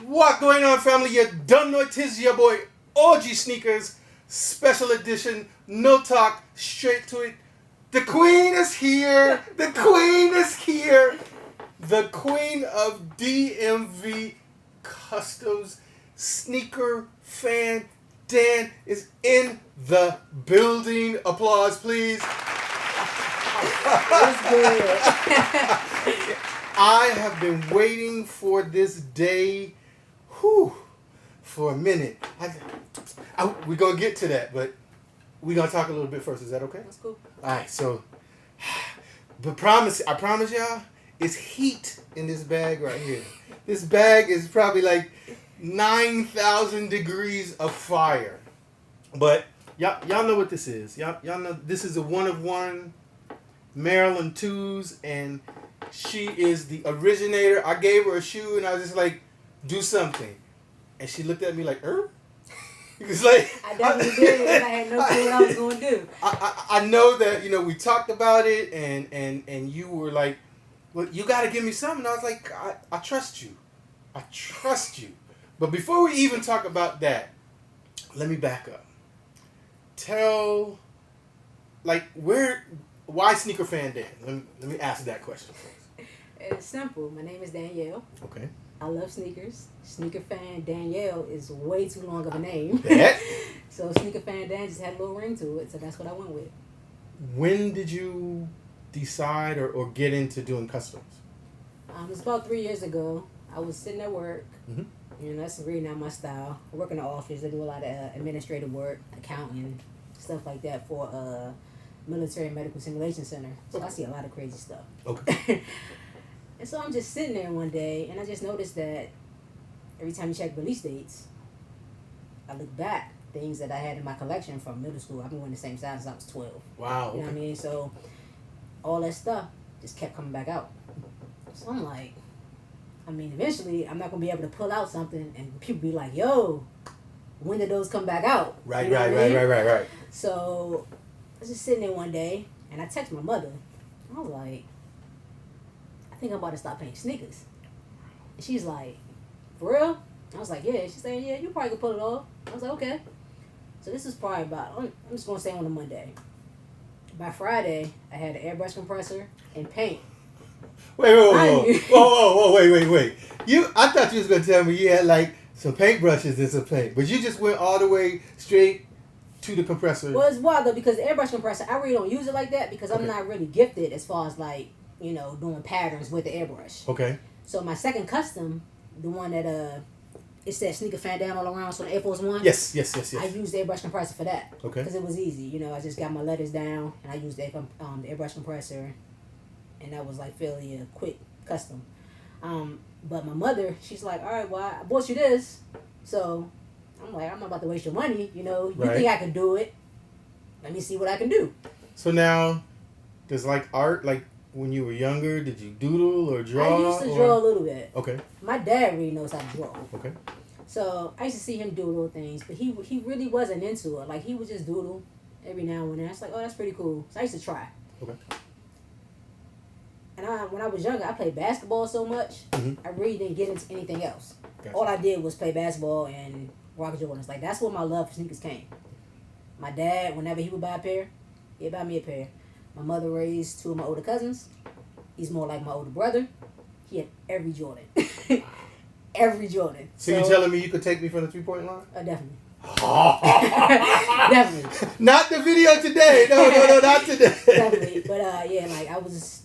What going on, family? You done know it is your boy OG Sneakers, special edition, no talk, straight to it. The queen is here. The queen is here. The queen of DMV Customs SneakerFandan is in the building. Applause, please. That's good. I have been waiting for this day for a minute. We're going to get to that, but we're going to talk a little bit first. Is that okay? That's cool. All right, so I promise y'all, it's heat in this bag right here. This bag is probably like 9,000 degrees of fire. But y'all know what this is. Y'all know this is a one-of-one Maryland 2s, and she is the originator. I gave her a shoe, and I was just like, do something. And she looked at me like, It's like I definitely did, and I had no clue what I was going to do. I know that, we talked about it, and you were like, well, you got to give me something. I was like, I trust you. I trust you. But before we even talk about that, let me back up. Tell, why SneakerFandan? Let me ask that question first. It's simple. My name is Danielle. Okay. I love sneakers. SneakerFan Danielle is way too long of a name. That? So SneakerFandan just had a little ring to it, so that's what I went with. When did you decide or get into doing customs? It was about 3 years ago. I was sitting at work. Mm-hmm. That's really not my style. I work in the office. I do a lot of administrative work, accounting, stuff like that for military medical simulation center. So I see a lot of crazy stuff. Okay. And so I'm just sitting there one day, and I just noticed that every time you check release dates, I look back, things that I had in my collection from middle school. I've been wearing the same size since I was 12. Wow. You know what I mean? So all that stuff just kept coming back out. So I'm like, eventually I'm not going to be able to pull out something and people be like, yo, when did those come back out? Right, you know right. So I was just sitting there one day, and I texted my mother. I was like, I think I'm about to stop painting sneakers. And she's like, for real? I was like, yeah. She's saying, yeah, you probably could pull it off. I was like, okay. So this is probably I'm just going to say on a Monday. By Friday, I had an airbrush compressor and paint. Wait. I thought you was going to tell me you had some paint brushes and some paint. But you just went all the way straight to the compressor. Well, it's wild though, because the airbrush compressor, I really don't use it like that because I'm not really gifted as far as doing patterns with the airbrush. Okay. So my second custom, the one that it said SneakerFandan all around, so the Air Force One. Yes. I used the airbrush compressor for that. Okay. Because it was easy. I just got my letters down, and I used the airbrush compressor, and that was fairly a quick custom. But my mother, she's like, all right, well, I bought you this, so I'm like, I'm not about to waste your money. You think I can do it? Let me see what I can do. So now, does art when you were younger, did you doodle or draw? I used to draw a little bit. Okay. My dad really knows how to draw. Okay. So I used to see him do little things, but he really wasn't into it. He would just doodle every now and then. I was like, oh, that's pretty cool. So I used to try. Okay. And when I was younger, I played basketball so much, I really didn't get into anything else. Gotcha. All I did was play basketball and rock Jordans. That's where my love for sneakers came. My dad, whenever he would buy a pair, he'd buy me a pair. My mother raised two of my older cousins. He's more like my older brother. He had every Jordan. Every Jordan. So you're telling me you could take me from the 3-point line? Definitely. Definitely. Not the video today. No, not today. Definitely. But I was.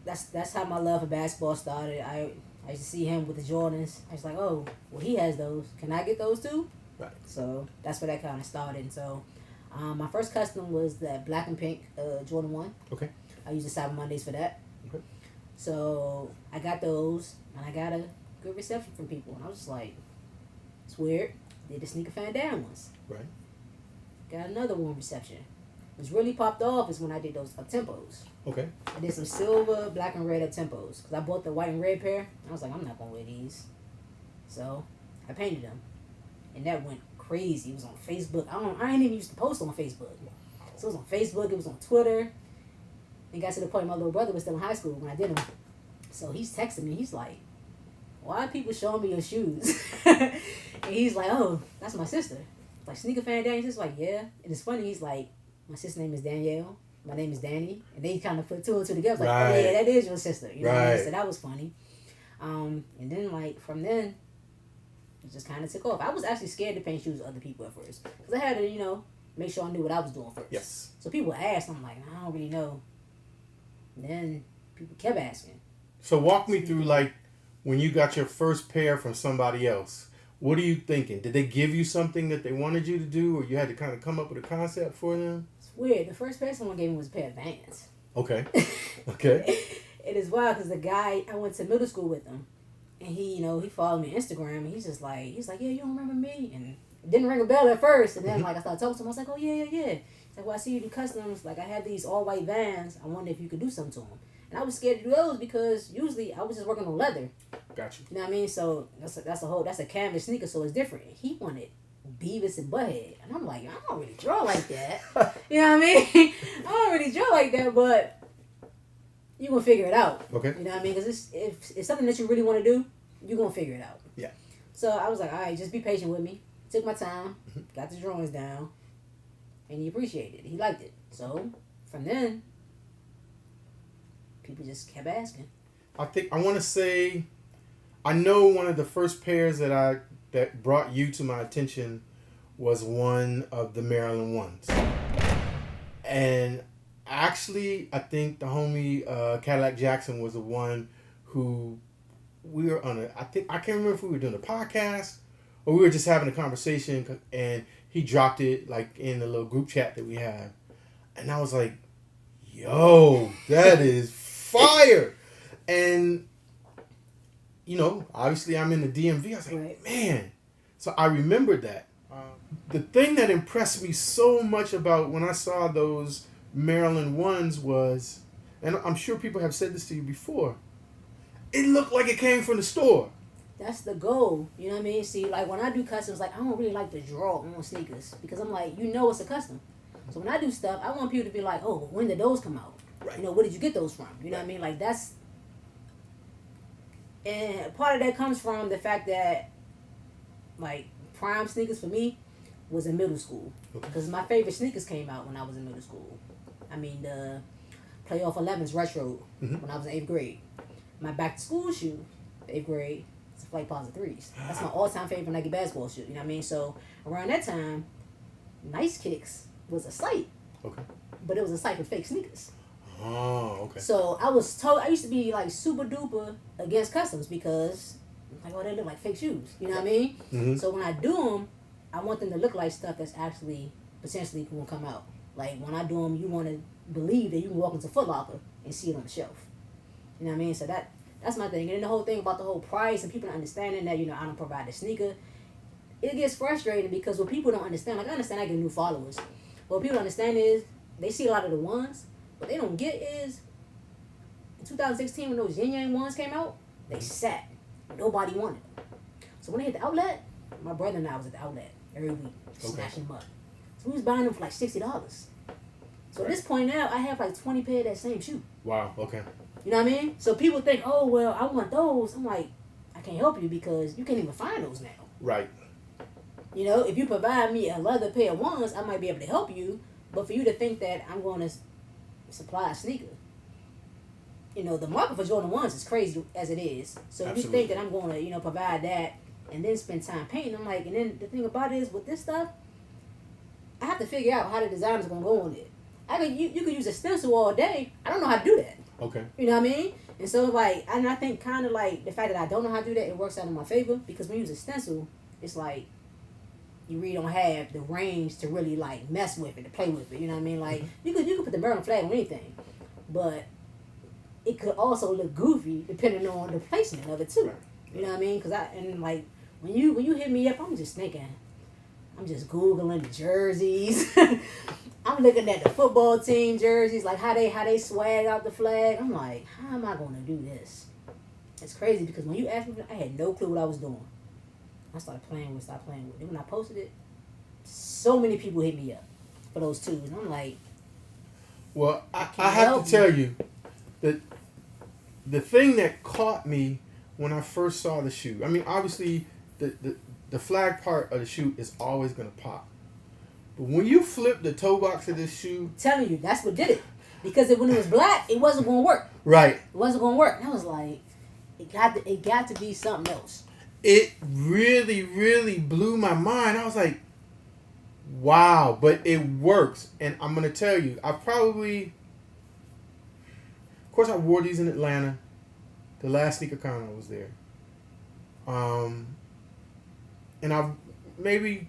That's how my love for basketball started. I used to see him with the Jordans. I was like, oh, well, he has those. Can I get those too? Right. So that's where that kind of started. And so my first custom was that black and pink Jordan 1. Okay. I used the Cyber Mondays for that. Okay. So I got those, and I got a good reception from people. And I was just like, it's weird. Did the SneakerFandan ones. Right. Got another warm reception. What's really popped off is when I did those up-tempos. Okay. I did some silver, black, and red up-tempos. Because I bought the white and red pair. And I was like, I'm not going to wear these. So I painted them. And that went crazy. It was on Facebook. I ain't even used to post on Facebook. So it was on Facebook. It was on Twitter. And got to the point my little brother was still in high school when I did them. So he's texting me. He's like, why are people showing me your shoes? And he's like, oh, that's my sister. Like, SneakerFandan? He's just like, yeah. And it's funny, he's like, my sister's name is Danielle. My name is Danny. And they kind of put two and two together. Like, oh, yeah, that is your sister. You know what I mean? So that was funny. And then, like, from then, it just kind of took off. I was actually scared to paint shoes with other people at first. Because I had to, you know, make sure I knew what I was doing first. Yes. So people asked, I'm like, I don't really know. And then people kept asking. So walk me through, like, when you got your first pair from somebody else. What are you thinking? Did they give you something that they wanted you to do, or you had to kind of come up with a concept for them? It's weird. The first pair someone gave me was a pair of Vans. Okay. Okay. It is wild because the guy, I went to middle school with him, and he, you know, he followed me on Instagram, and he's like, yeah, you don't remember me? And it didn't ring a bell at first, and then, like, I started talking to him. I was like, oh, yeah. He's like, well, I see you do customs. Like, I had these all-white Vans. I wonder if you could do something to them. And I was scared to do those because usually I was just working on leather. Gotcha. You know what I mean? So that's a canvas sneaker, so it's different. He wanted Beavis and Butthead, and I'm like, I don't really draw like that. You know what I mean? I don't really draw like that, but you gonna figure it out. Okay. You know what I mean? Because if it's something that you really want to do, you gonna figure it out. Yeah. So I was like, all right, just be patient with me. Took my time, got the drawings down, and he appreciated it. He liked it. So from then, people just kept asking. I want to say, I know one of the first pairs that brought you to my attention was one of the Maryland ones. And actually, I think the homie Cadillac Jackson was the one who we were on I can't remember if we were doing a podcast or we were just having a conversation, and he dropped it like in the little group chat that we have. And I was like, yo, that is fire. And, you know, obviously I'm in the DMV. I was like, right. Man. So I remembered that. The thing that impressed me so much about when I saw those Maryland ones was, and I'm sure people have said this to you before, it looked like it came from the store. That's the goal. You know what I mean? See, like when I do customs, like I don't really like to draw on sneakers because I'm like, you know, it's a custom. So when I do stuff, I want people to be like, oh, when did those come out? Right. You know, where did you get those from? You know what I mean? Like that's, and part of that comes from the fact that, like, prime sneakers for me was in middle school. Because my favorite sneakers came out when I was in middle school. I mean, the Playoff 11s Retro when I was in 8th grade. My back to school shoe, 8th grade, it's a Flight Positive 3s. That's my all-time favorite Nike basketball shoe. You know what I mean? So around that time, Nice Kicks was a site. Okay. But it was a site for fake sneakers. Oh, okay. So I was told, I used to be like super duper against customs because like, oh, they look like fake shoes. You know what I mean? Mm-hmm. So when I do them, I want them to look like stuff that's actually potentially going to come out. Like when I do them, you want to believe that you can walk into Foot Locker and see it on the shelf. You know what I mean? So that's my thing. And then the whole thing about the whole price and people not understanding that, you know, I don't provide the sneaker. It gets frustrating because what people don't understand, like I understand I get new followers. But what people don't understand is they see a lot of the ones. What they don't get is, in 2016 when those Yin Yang ones came out, they sat. Nobody wanted them. So when they hit the outlet, my brother and I was at the outlet every week, smashing them up. So we was buying them for like $60. So at this point now, I have like 20 pair of that same shoe. Wow, okay. You know what I mean? So people think, oh, well, I want those. I'm like, I can't help you because you can't even find those now. Right. You know, if you provide me a leather pair of ones, I might be able to help you. But for you to think that I'm going to supply a sneaker, you know, the market for Jordan 1s is crazy as it is. So if you think that I'm going to, you know, provide that and then spend time painting, I'm like, and then the thing about it is with this stuff, I have to figure out how the design is going to go on it. You could use a stencil all day. I don't know how to do that. Okay. You know what I mean? And so like, and I think kind of like the fact that I don't know how to do that, it works out in my favor because when you use a stencil, it's like you really don't have the range to really like mess with it, to play with it. You know what I mean? Like you could put the Maryland flag on anything, but it could also look goofy depending on the placement of it too. You know what I mean? And like when you hit me up, I'm just thinking, I'm just Googling the jerseys. I'm looking at the football team jerseys, like how they swag out the flag. I'm like, how am I going to do this? It's crazy because when you asked me, I had no clue what I was doing. I started playing with. Then when I posted it, so many people hit me up for those twos. And I'm like, well, I have to tell you that the thing that caught me when I first saw the shoe. I mean, obviously, the flag part of the shoe is always going to pop. But when you flip the toe box of this shoe... I'm telling you, that's what did it. Because when it was black, it wasn't going to work. Right. It wasn't going to work. And I was like, it got to be something else. It really, really blew my mind. I was like, wow. But it works. And I'm going to tell you, I probably... Of course, I wore these in Atlanta. The last SneakerCon I was there. And I've maybe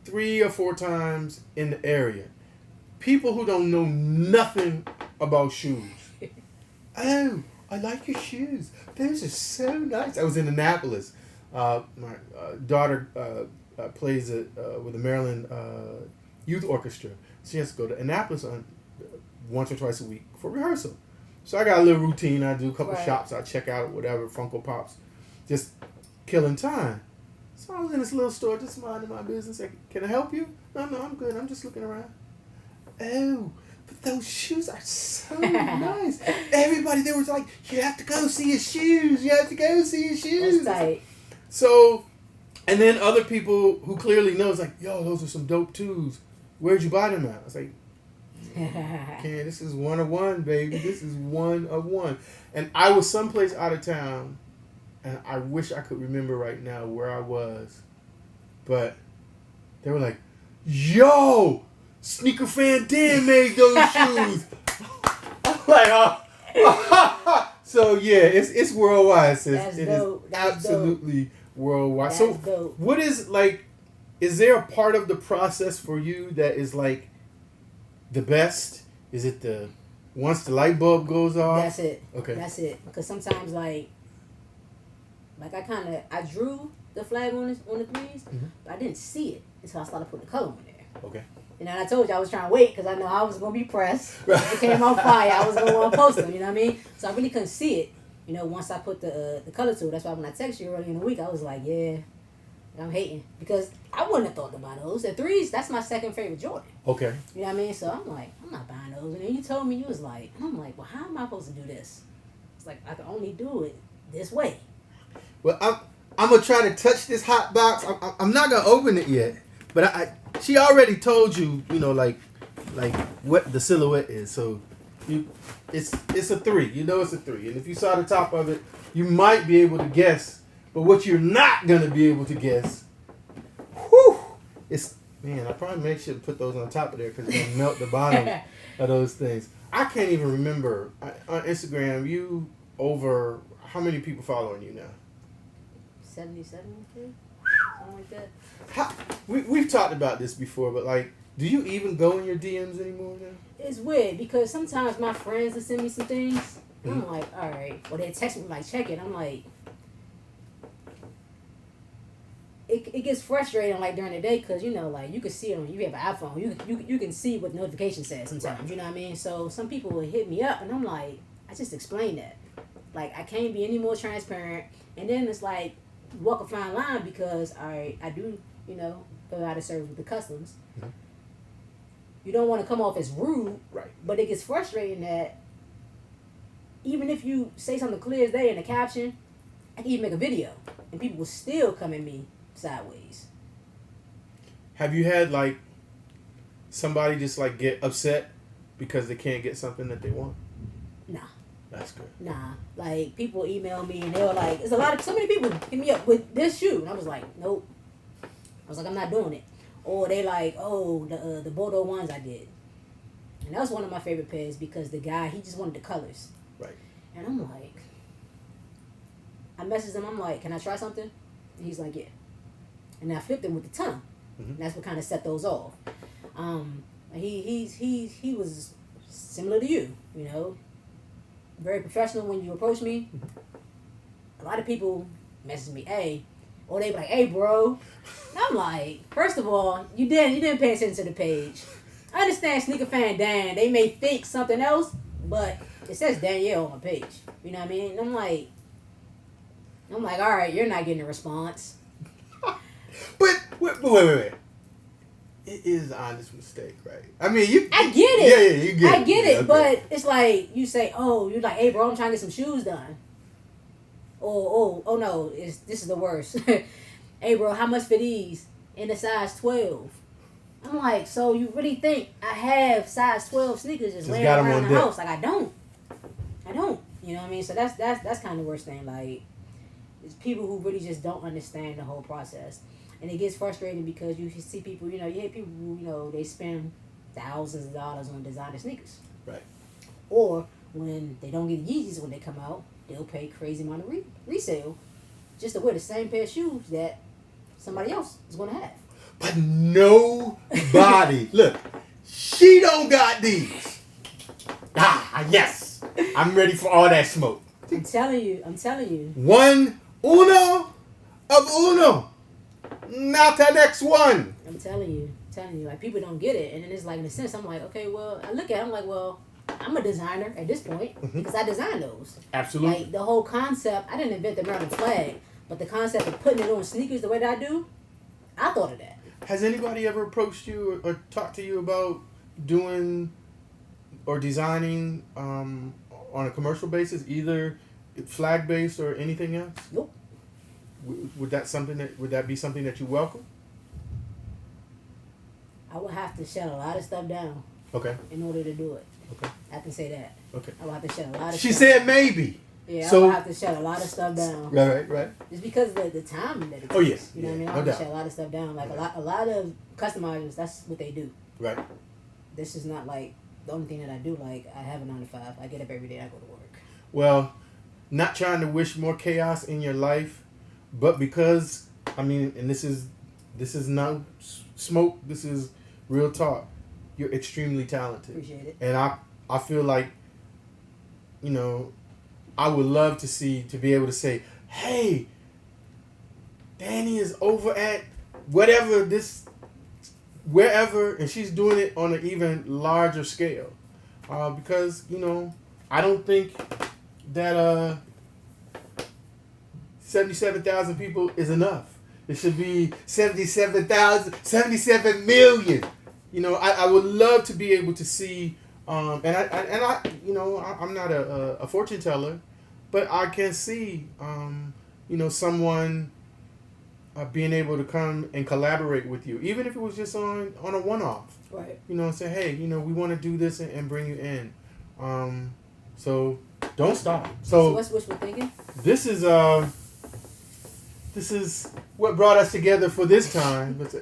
3 or 4 times in the area. People who don't know nothing about shoes. Oh, I like your shoes. Those are so nice. I was in Annapolis. My daughter plays with the Maryland Youth Orchestra. She has to go to Annapolis once or twice a week for rehearsal. So I got a little routine. I do a couple shops. I check out whatever, Funko Pops. Just killing time. So I was in this little store just minding my business. Like, can I help you? No, I'm good. I'm just looking around. Oh, but those shoes are so nice. Everybody there was like, you have to go see his shoes. You have to go see his shoes. That's tight. So, and then other people who clearly know, it's like, yo, those are some dope twos. Where'd you buy them at? I was like, okay, this is 1 of 1, baby. This is 1 of 1. And I was someplace out of town, and I wish I could remember right now where I was. But they were like, yo, SneakerFandan made those shoes. I'm like, so yeah, it's worldwide, sis. That's it dope. is That's absolutely worldwide. That's so dope. what is like, is there a part of the process for you that is like the best? Is it the once the light bulb goes off? That's it. Okay. That's it. Because sometimes like I drew the flag on the threes, but I didn't see it until I started putting the color on there. Okay. And then I told you I was trying to wait because I know I was going to be pressed. If it came out fire, I was going to want to post them, you know what I mean? So I really couldn't see it, you know, once I put the color to it. That's why when I texted you earlier in the week, I was like, yeah, I'm hating. Because I wouldn't have thought to buy those. The threes, that's my second favorite Jordan. Okay. You know what I mean? So I'm like, I'm not buying those. And then you told me, you was like, and I'm like, well, how am I supposed to do this? It's like, I can only do it this way. Well, I'm going to try to touch this hot box. I'm not going to open it yet. But she already told you, you know, like what the silhouette is. So it's a 3. You know it's a 3. And if you saw the top of it, you might be able to guess. But what you're not going to be able to guess, man, I probably should put those on top of there because they'll melt the bottom of those things. I can't even remember. On Instagram, you over, how many people following you now? 77, something like that. We've talked about this before, but like, do you even go in your DMs anymore now? It's weird because sometimes my friends will send me some things. I'm like, all right. Or they text me like, check it. I'm like, it gets frustrating like during the day because, you know, like you can see it on, you have an iPhone. You can see what notification says sometimes. Right. You know what I mean? So some people will hit me up and I'm like, I just explained that. Like, I can't be any more transparent. And then it's like, walk a fine line because I do, you know, go out of service with the customs. Mm-hmm. You don't want to come off as rude, right? But it gets frustrating that even if you say something clear as day in the caption, I can even make a video and people will still come at me sideways. Have you had like somebody just like get upset because they can't get something that they want? Nah. That's good. Nah, like people email me and they were like, so many people hit me up with this shoe, and I was like, nope. I was like, I'm not doing it. Or they like, oh, the Bordeaux ones I did, and that was one of my favorite pairs because the guy, he just wanted the colors. Right. And I'm like, I messaged him. I'm like, can I try something? And he's like, yeah. And I flipped him with the tongue. Mm-hmm. And that's what kind of set those off. He was similar to you, you know. Very professional when you approach me. A lot of people message me, hey, or they be like, hey, bro. And I'm like, first of all, you didn't pay attention to the page. I understand SneakerFanDan. They may think something else, but it says Danielle on my page. You know what I mean? And I'm like, all right, you're not getting a response. But wait. It is an honest mistake, right? I mean, I get it. Yeah, you get it. I get it, okay. But it's like, you say, oh, you're like, hey, bro, I'm trying to get some shoes done. Oh no, this is the worst. Hey bro, how much for these? In a size 12. I'm like, so you really think I have size 12 sneakers just laying around the house? Like I don't. You know what I mean? So that's kind of the worst thing. Like, it's people who really just don't understand the whole process, and it gets frustrating because you see people. You hear people who they spend thousands of dollars on designer sneakers. Right. Or when they don't get Yeezys when they come out, they'll pay crazy amount of resale just to wear the same pair of shoes that somebody else is going to have. But nobody, look, she don't got these. Yes. I'm ready for all that smoke. I'm telling you. Uno of uno. Not the next one. I'm telling you. Like, people don't get it. And then it's like, in a sense, I'm like, okay, well, I look at it, I'm like, well, I'm a designer at this point because I designed those. Absolutely. Like, the whole concept, I didn't invent the American flag, but the concept of putting it on sneakers the way that I do, I thought of that. Has anybody ever approached you or talked to you about doing or designing on a commercial basis, either flag based or anything else? Nope. Would that be something that you welcome? I would have to shut a lot of stuff down. Okay. In order to do it. Okay. I can say that. Okay. I would have to shut a lot of She stuff said down. maybe. Yeah, so, I would have to shut a lot of stuff down. Right. It's because of the time that it takes. Oh, yes. You know what I mean? I have to shut a lot of stuff down. Like, a lot of customizers, that's what they do. Right. This is not like the only thing that I do. Like, I have a 9 to 5. I get up every day. I go to work. Well, not trying to wish more chaos in your life, but because, I mean, and this is no smoke. This is real talk. You're extremely talented. Appreciate it. And I feel like, I would love to be able to say, hey, Danny is over at wherever, and she's doing it on an even larger scale. Because, I don't think that 77,000 people is enough. It should be 77 million. I would love to be able to see, and I'm not a fortune teller, but I can see, someone being able to come and collaborate with you, even if it was just on a one-off. Right. And say, hey, we want to do this and bring you in. So don't stop. So what's wishful thinking? This is what brought us together for this time. Just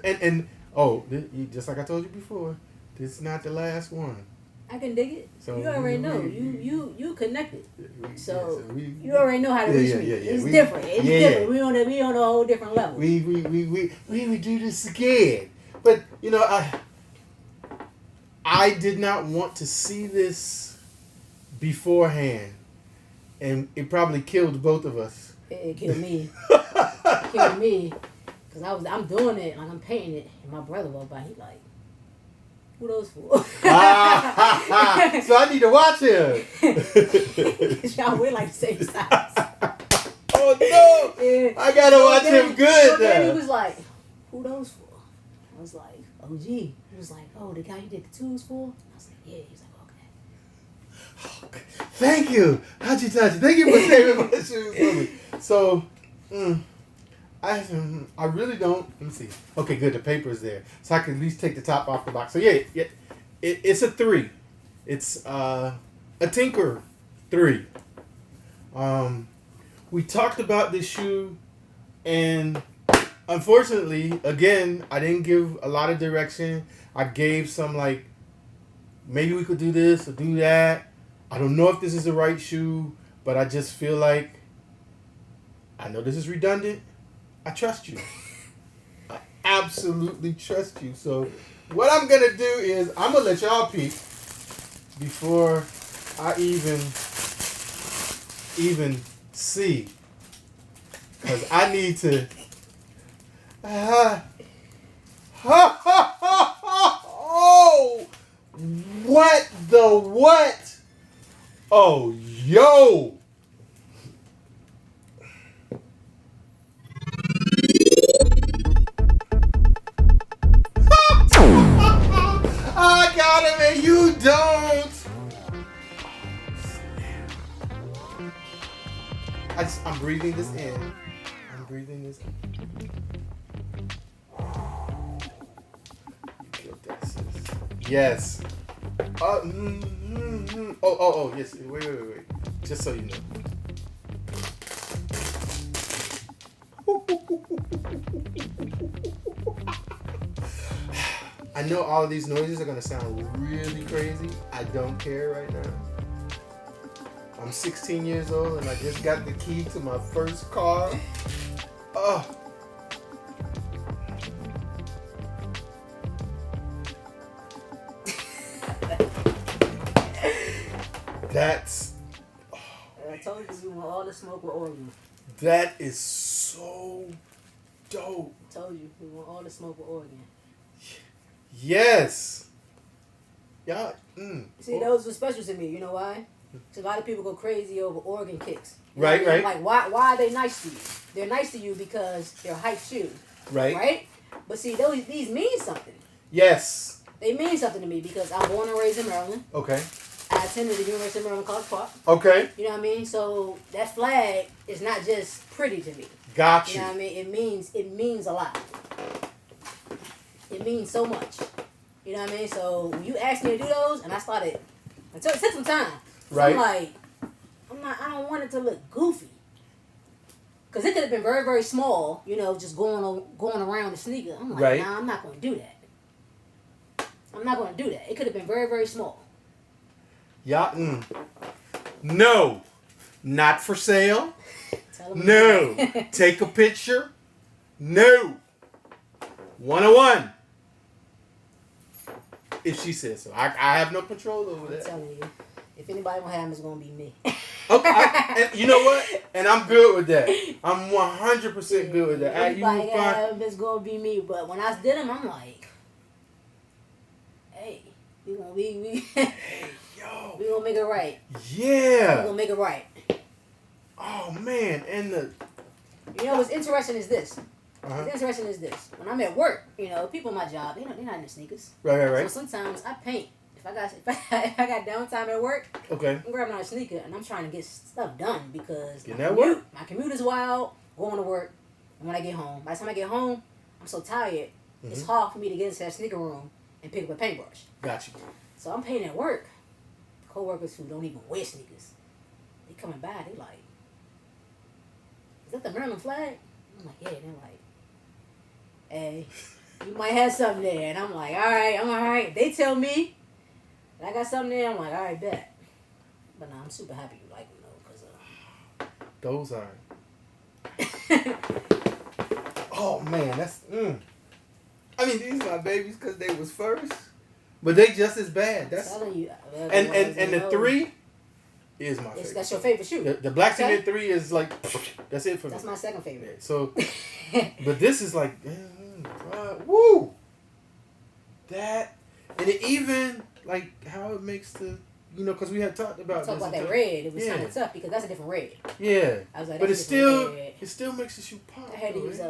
like I told you before, this is not the last one. I can dig it. So you already know. You connected. So you already know how to reach me. It's different. It's different. We on a whole different level. We would do this again. But I did not want to see this beforehand, and it probably killed both of us. It killed me. It killed me. Cause I'm doing it, like I'm painting it, and my brother walked by. He like, who those for? So I need to watch him. Y'all we're like the same size. Oh no! Yeah. I gotta watch him good. So then he was like, who those for? I was like, OG. He was like, oh, the guy you did the tools for? I was like, yeah. He was like, okay. Thank you. How'd you touch it? Thank you for saving my shoes for me. So, I really don't. Let me see. Okay, good. The paper's there, so I can at least take the top off the box. So yeah, it's a 3. It's a Tinker 3. We talked about this shoe, and unfortunately, again, I didn't give a lot of direction. I gave some maybe we could do this or do that. I don't know if this is the right shoe, but I just feel like I know this is redundant. I trust you. I absolutely trust you. So what I'm going to do is I'm going to let y'all peek before I even see. Because I need to... Oh! What the what? Oh, yo! I got him and you don't. I'm breathing this in. I'm breathing this in. You killed that, sis. Yes. Oh, yes. Wait. Just so you know. I know all of these noises are going to sound really crazy. I don't care right now. I'm 16 years old and I just got the key to my first car. Oh. That's... Oh, I told you we want all the smoke with Oregon. that is so dope. I told you we want all the smoke with Oregon. Yes. Yeah. See, those were special to me. You know why? Because a lot of people go crazy over Oregon kicks. You know Right, what I mean? right. Like, why are they nice to you? They're nice to you because they're hype shoes. Right. Right? But see, these mean something. Yes. They mean something to me because I'm born and raised in Maryland. Okay. I attended the University of Maryland College Park. Okay. You know what I mean? So that flag is not just pretty to me. Got You you. know what I mean? It means a lot. It means so much. You know what I mean? So when you asked me to do those, and I started, it took some time. So Right. I don't want it to look goofy. Because it could have been very, very small, you know, just going around the sneaker. I'm like, Right. nah, I'm not going to do that. I'm not going to do that. It could have been very, very small. Yeah. No. Not for sale. Tell them No. Take a picture. No. 101. If she says so. I have no control over I'm that. telling you. If anybody will have them, it's going to be me. Okay. And you know what? And I'm good with that. I'm 100% good with that. If You will anybody find... have them, it's going to be me. But when I did them, I'm like, hey, we going Hey, yo. to make it right. We're Yeah. going to make it right. Oh, man. And the... You know what's interesting is this. Uh-huh. What's interesting is this. When I'm at work, you know, people in my job, they're not in the sneakers. Right. So sometimes I paint. If I got downtime at work, Okay. I'm grabbing out a sneaker and I'm trying to get stuff done because my commute is wild, going to work, and when I get home, by the time I get home, I'm so tired, it's hard for me to get into that sneaker room and pick up a paintbrush. Got you. So I'm painting at work. Co-workers who don't even wear sneakers, they coming by, they like, is that the Maryland flag? I'm like, yeah. They're like, hey, you might have something there. And I'm like, I'm all right. They tell me that I got something there. I'm like, all right, bet. But nah, I'm super happy you like them, though, because... Those are... Oh, man. That's... I mean, these are my babies because they was first. But they just as bad. That's... I'm telling you. And the 3 is my favorite. That's your favorite shoe. The Black Cement 3 is like... That's it for me. That's my second favorite. So... But this is like... woo! That... And it even... Like, how it makes the... You know, because we had talked about... Talk about that red. It was kind of tough because that's a different red. Yeah. I was like, but it still makes the shoe pop. I had to use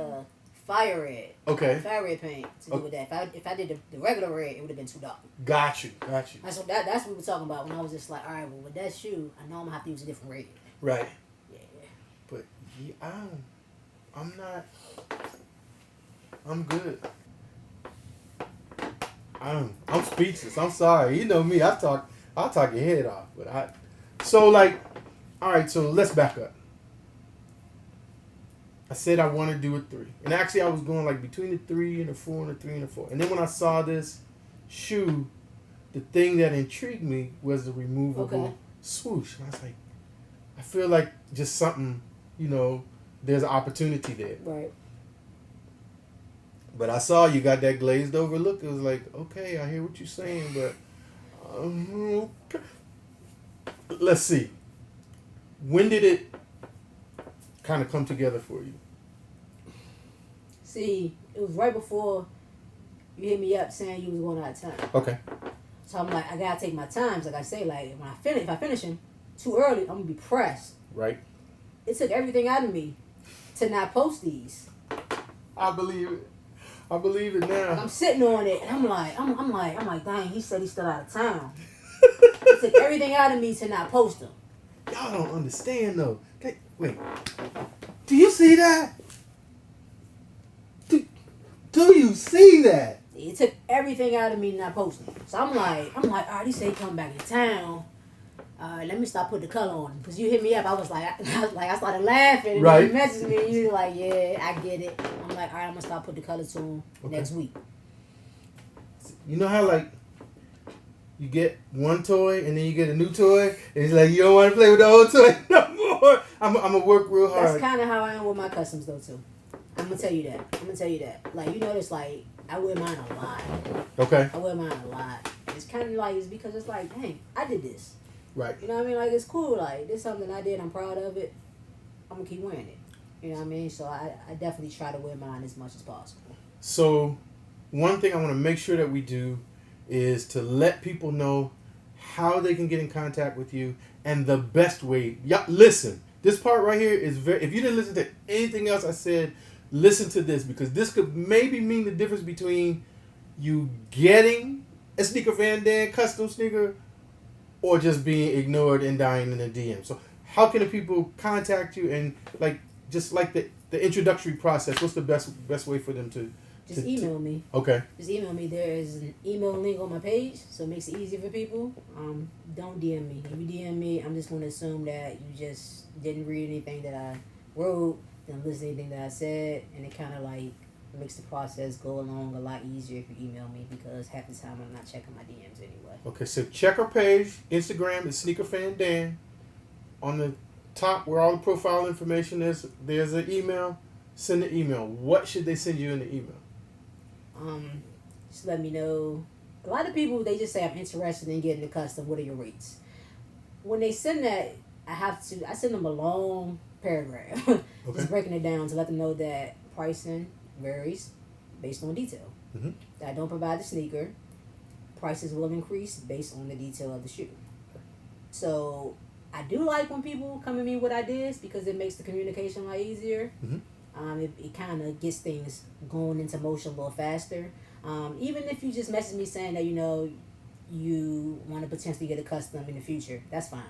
fire red. Okay. Fire red paint to do with that. If I did the regular red, it would have been too dark. Got you. That's what we were talking about when I was just like, all right, well, with that shoe, I know I'm going to have to use a different red. Right. Yeah. But I'm not... I'm good. I'm speechless. I'm sorry. You know me. I'll talk your head off. But so like, all right. So let's back up. I said I want to do a 3, and actually I was going like between the 3 and the 4 and the 3 and the 4. And then when I saw this shoe, the thing that intrigued me was the removable swoosh. And I was like, I feel like just something, you know, there's an opportunity there. Right. But I saw you got that glazed over look. It was like, okay, I hear what you're saying, but let's see. When did it kind of come together for you? See, it was right before you hit me up saying you was going out of town. Okay. So I'm like, I gotta take my times. Like I say, like if I finish him too early, I'm gonna be pressed. Right. It took everything out of me to not post these. I believe it. I believe it now. I'm sitting on it, and I'm like, dang, he said he's still out of town. It took everything out of me to not post them. Y'all don't understand though. Wait. Do you see that? Do you see that? It took everything out of me not posting. So I'm like, all right, he said he come back in town. Let me start putting the color on. Because you hit me up, I started laughing. And right. Then you messaged me and you were like, yeah, I get it. I'm like, all right, I'm going to start putting the color to him next week. You know how, like, you get one toy and then you get a new toy and it's like, you don't want to play with the old toy no more. I'm going to work real hard. That's kind of how I am with my customs, though, too. I'm going to tell you that. Like, you notice, like, I wear mine a lot. Okay. I wear mine a lot. It's kind of like, it's because it's like, dang, I did this. Right. You know what I mean? Like, it's cool. Like, this is something I did. I'm proud of it. I'm going to keep wearing it. You know what I mean? So I definitely try to wear mine as much as possible. So one thing I want to make sure that we do is to let people know how they can get in contact with you and the best way. Yeah, listen, this part right here is very, if you didn't listen to anything else I said, listen to this, because this could maybe mean the difference between you getting a SneakerFandan custom sneaker or just being ignored and dying in the DM. So how can the people contact you, and like just like the introductory process, what's the best way for them to just email me. Okay. Just email me. There is an email link on my page, so it makes it easier for people. Don't DM me. If you DM me, I'm just going to assume that you just didn't read anything that I wrote, didn't listen to anything that I said, and it kind of like makes the process go along a lot easier if you email me, because half the time I'm not checking my DMs anyway. Okay, so check our page. Instagram is SneakerFandan. On the top where all the profile information is, there's an email. Send the email. What should they send you in the email? Just let me know. A lot of people, they just say, I'm interested in getting a custom. What are your rates? When they send that, I send them a long paragraph. Okay. Just breaking it down to let them know that pricing varies based on detail. Mm-hmm. That I don't provide the sneaker. Prices will increase based on the detail of the shoe. So I do like when people come to me with ideas, because it makes the communication a lot easier. Mm-hmm. It kind of gets things going into motion a little faster. Even if you just message me saying that, you know, you want to potentially get a custom in the future, that's fine.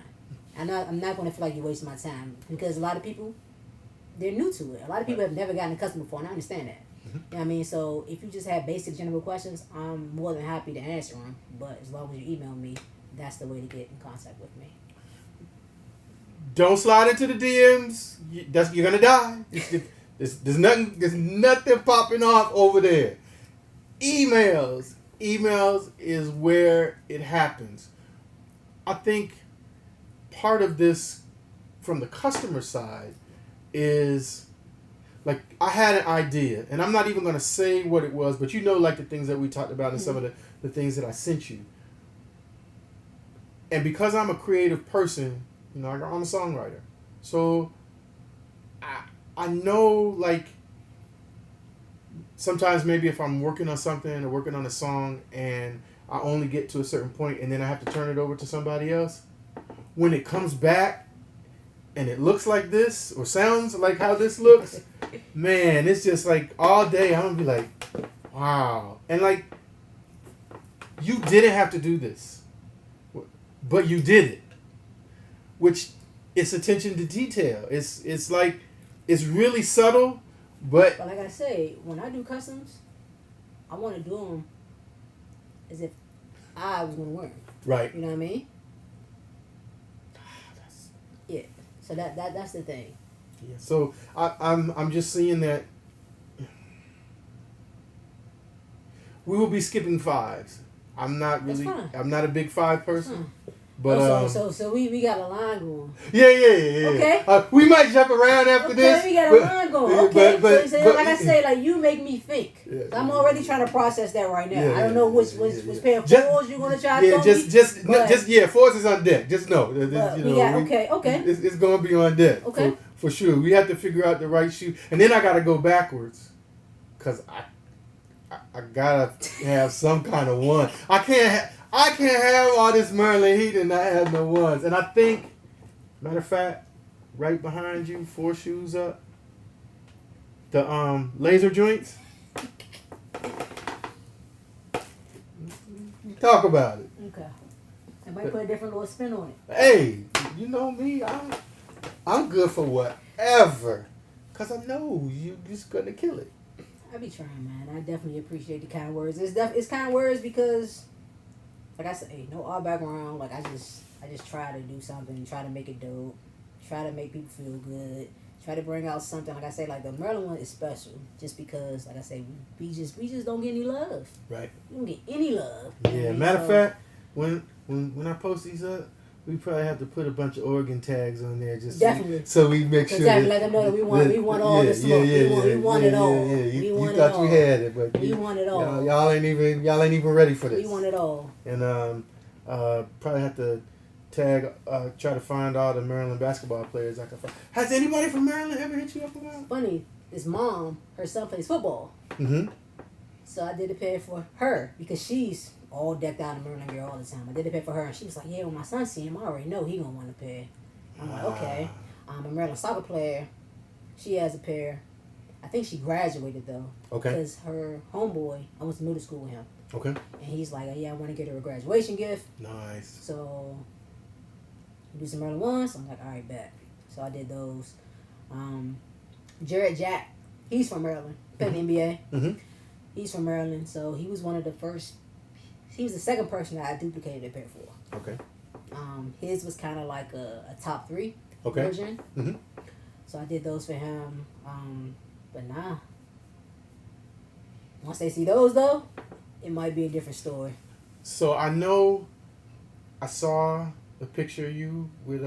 I'm not going to feel like you're wasting my time, because a lot of people, they're new to it. A lot of people have never gotten a custom before, and I understand that. Mm-hmm. You know what I mean? So if you just have basic general questions, I'm more than happy to answer them. But as long as you email me, that's the way to get in contact with me. Don't slide into the DMs. You're gonna die. There's nothing popping off over there. Emails is where it happens. I think part of this from the customer side is, like, I had an idea, and I'm not even going to say what it was, but you know, like the things that we talked about and mm-hmm. some of the things that I sent you. And because I'm a creative person, you know, I'm a songwriter. So I know, like, sometimes maybe if I'm working on something or working on a song and I only get to a certain point and then I have to turn it over to somebody else, when it comes back and it looks like this or sounds like how this looks, man, it's just like all day I'm going to be like, wow. And like, you didn't have to do this, but you did it, which it's attention to detail. It's like, it's really subtle, but like I say, when I do customs, I want to do them as if I was going to wear them. Right. You know what I mean? Yeah. So that's the thing. Yeah. So I'm just seeing that we will be skipping fives. I'm not a big five person. But so we got a line going. Yeah. Okay. We might jump around after this. Okay, we got a line going. Okay. But like I say, like, you make me think. Yeah, I'm already trying to process that right now. I don't know which pair of fours you're gonna try to throw me. Fours is on deck. Just know. Okay. It's gonna be on deck. Okay. For sure. We have to figure out the right shoe, and then I gotta go backwards, cause I gotta have some kind of one. I can't have all this Merlin heat and not have no ones. And I think, matter of fact, right behind you, 4 shoes up, the laser joints. Talk about it. Okay. I might put a different little spin on it. Hey, you know me. I'm good for whatever. Because I know you just going to kill it. I be trying, man. I definitely appreciate the kind words. It's kind words because, like I say, no art background. Like I just try to do something, try to make it dope, try to make people feel good, try to bring out something. Like I say, like the Maryland one is special, just because, like I say, we just don't get any love. Right. We don't get any love. Yeah. Matter of fact, when I post these up, we probably have to put a bunch of Oregon tags on there just definitely. So we make sure that let them know that we want all the smoke. We want it all. You thought you had it, but we want it all. Y'all ain't even ready for this. We want it all. And probably have to tag try to find all the Maryland basketball players I can find. Has anybody from Maryland ever hit you up about? Funny, his mom, her son plays football. Mm-hmm. So I did a pair for her because she's all decked out in Maryland gear all the time. I did a pair for her, and she was like, "Yeah, when my son see him, I already know he gonna want a pair." I'm like, "Okay." A Maryland soccer player, she has a pair. I think she graduated though. Okay. Because her homeboy, I went to middle school with him. Okay. And he's like, "Yeah, I want to get her a graduation gift." Nice. So do some Maryland ones. I'm like, "All right, bet." So I did those. Jared Jack, he's from Maryland. Played in the NBA. Mm-hmm. He's from Maryland, so he was one of the first. He was the second person that I duplicated a pair for. Okay. His was kind of like a top 3 version. Mm-hmm. So I did those for him. But nah. Once they see those though, it might be a different story. So I know I saw a picture of you with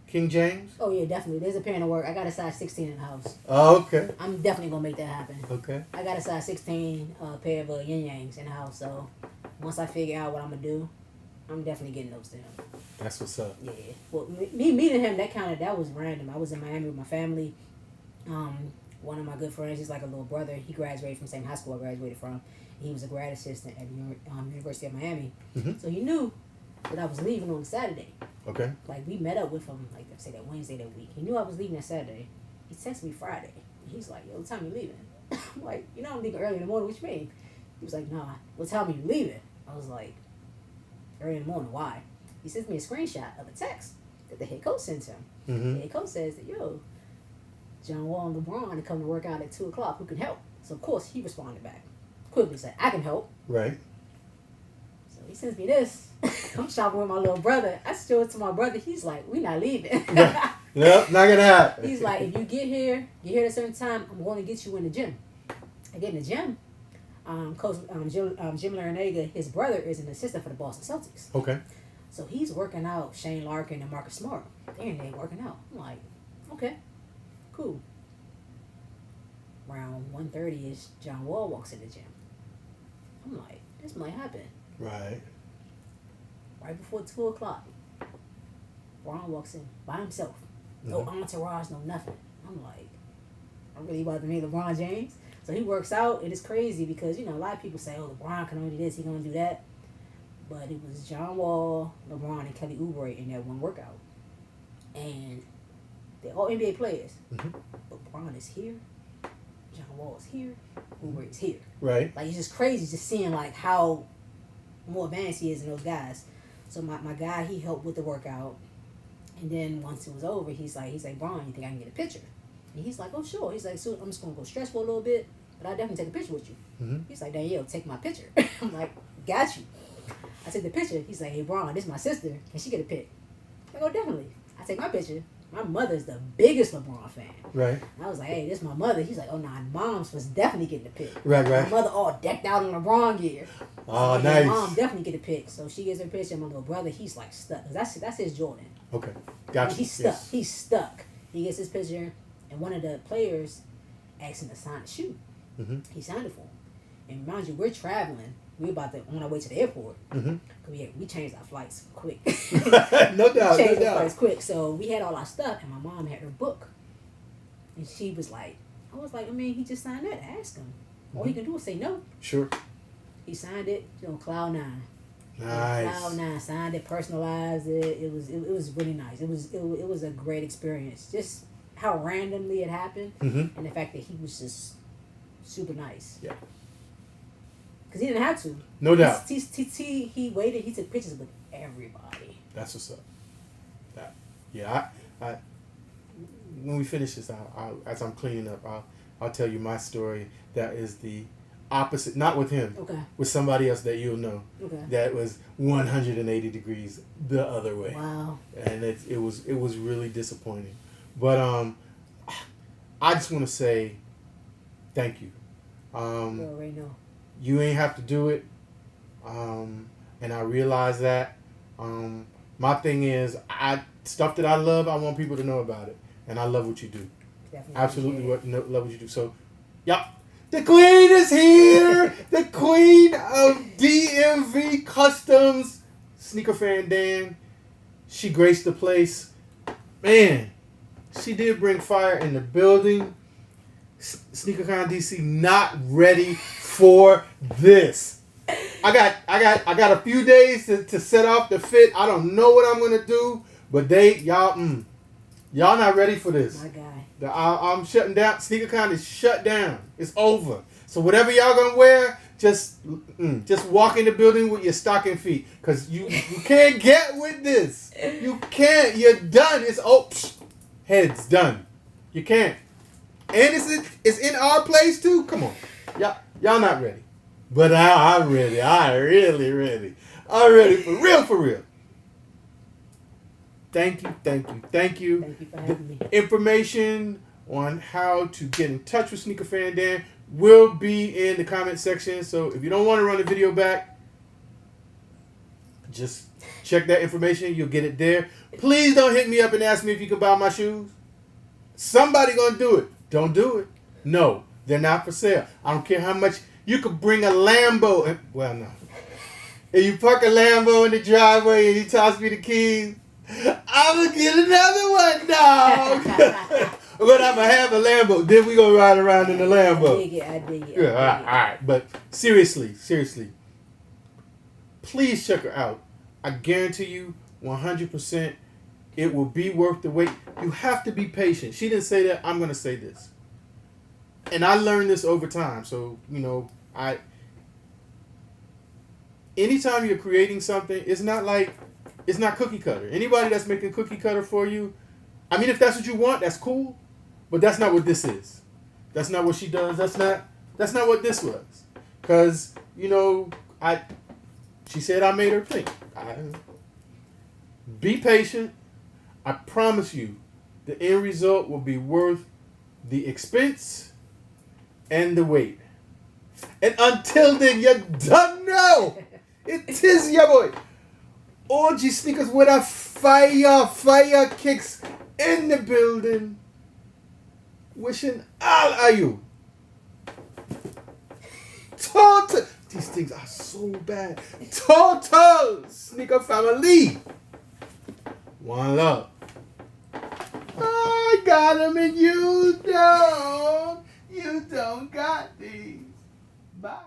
King James. Oh yeah, definitely. There's a pair in the work. I got a size 16 in the house. Oh, okay. I'm definitely gonna make that happen. Okay. I got a size 16 pair of yin yangs in the house. So once I figure out what I'm gonna do, I'm definitely getting those to him. That's what's up. Yeah. Well, me meeting him, that was random. I was in Miami with my family. One of my good friends, he's like a little brother. He graduated from the same high school I graduated from. He was a grad assistant at the University of Miami. Mm-hmm. So he knew that I was leaving on Saturday. Okay. Like, we met up with him, like, say that Wednesday that week. He knew I was leaving that Saturday. He texted me Friday. He's like, "Yo, what time you leaving?" I'm like, "I'm leaving early in the morning. What you mean?" He was like, "Nah, what time are you leaving?" I was like, "Early in the morning. Why?" He sends me a screenshot of a text that the head coach sent him. Mm-hmm. The head coach says that, "Yo, John Wall and LeBron are coming to work out at 2 o'clock. Who can help?" So, of course, he responded back. Quickly said, "I can help." Right. So he sends me this. I'm shopping with my little brother. I show it to my brother. He's like, "We not leaving." Yep, not gonna happen. He's like, "If you get here at a certain time, I'm going to get you in the gym." I get in the gym. Coach Jim Larinaga, his brother is an assistant for the Boston Celtics. Okay. So he's working out Shane Larkin and Marcus Smart. They're in there working out. I'm like, okay, cool. Around 1:30ish, John Wall walks in the gym. I'm like, this might happen. Right. Right before 2 o'clock, Braun walks in by himself. No entourage, no nothing. I'm like, I'm really about to meet LeBron James. So he works out, and it's crazy because, a lot of people say, "Oh, LeBron can only do this, he can only do that." But it was John Wall, LeBron, and Kelly Oubre in that one workout. And they're all NBA players. Mm-hmm. But LeBron is here, John Wall is here, Oubre is here. Right. Like, it's just crazy just seeing, like, how more advanced he is than those guys. So my guy, he helped with the workout. And then once it was over, he's like, "Braun, you think I can get a picture?" And he's like, "Oh, sure." He's like, "So I'm just going to go stretch for a little bit, but I'll definitely take a picture with you." Mm-hmm. He's like, "Danielle, take my picture." I'm like, "Got you." I take the picture. He's like, "Hey, Braun, this is my sister. Can she get a pic?" I go, "Definitely." I take my picture. My mother's the biggest LeBron fan. Right. I was like, "Hey, this is my mother." He's like, "Oh, nah, mom's was definitely getting a pic." Right. My mother all decked out in LeBron gear. Oh, so, nice. Mom definitely get a pic. So she gets her picture. My little brother, he's like stuck. That's his Jordan. Okay. Gotcha. He's stuck. Yes. He's stuck. He gets his picture, and one of the players asked him to sign the shoe. Mm-hmm. He signed it for him. And mind you, we're traveling. We're on our way to the airport. Mm-hmm. We changed our flights quick. No doubt. We changed our flights quick. So we had all our stuff, and my mom had her book. And she was like, he just signed that. Ask him. All he can do is say no. Sure. He signed it on Cloud 9. Nice. Cloud 9 signed it, personalized it. It was really nice. It was a great experience. Just how randomly it happened, mm-hmm. and the fact that he was just super nice. Yeah. Because he didn't have to. No doubt. He waited. He took pictures with everybody. That's what's up. Yeah, when we finish this, as I'm cleaning up, I'll tell you my story. That is the opposite, not with him, with somebody else that you'll know. That was 180 degrees the other way. Wow. And it was really disappointing. But I just want to say thank you. You already know. You ain't have to do it. And I realize that. My thing is, stuff that I love, I want people to know about it. And I love what you do. Definitely. Absolutely love what you do. So, yep. The queen is here. The queen of DMV Customs SneakerFandan. She graced the place. Man, she did bring fire in the building. SneakerCon DC not ready for this. I got a few days to set off the fit. I don't know what I'm gonna do, but y'all not ready for this. My guy. I'm shutting down. SneakerCon is shut down. It's over. So whatever y'all gonna wear, just walk in the building with your stocking feet, cause you can't get with this. You can't. You're done. It's heads done. You can't. And it's in our place too. Come on, y'all not ready, but I'm ready. I'm really ready. I'm ready for real. Thank you. Thank you for having me. Information on how to get in touch with SneakerFandan will be in the comment section. So if you don't want to run the video back, just check that information. You'll get it there. Please don't hit me up and ask me if you can buy my shoes. Somebody gonna do it. Don't do it. No, they're not for sale. I don't care how much. You could bring a Lambo. Well, no. If you park a Lambo in the driveway and you toss me the keys, I'm going to get another one, dog. But I'm going to have a Lambo. Then we going to ride around in the Lambo. I dig it. Yeah, all right. But seriously, please check her out. I guarantee you 100% it will be worth the wait. You have to be patient. She didn't say that. I'm going to say this. And I learned this over time. So, anytime you're creating something, it's not cookie cutter. Anybody that's making cookie cutter for you, I mean, if that's what you want, that's cool. But that's not what this is. That's not what she does. That's not what this was. Because, she said I made her think. Be patient. I promise you, the end result will be worth the expense and the wait. And until then, you don't know. It is your boy. OG Sneakers with a fire kicks in the building. Wishing all of you total. These things are so bad. Total sneaker family. One love. I got them and you don't. You don't got these. Bye.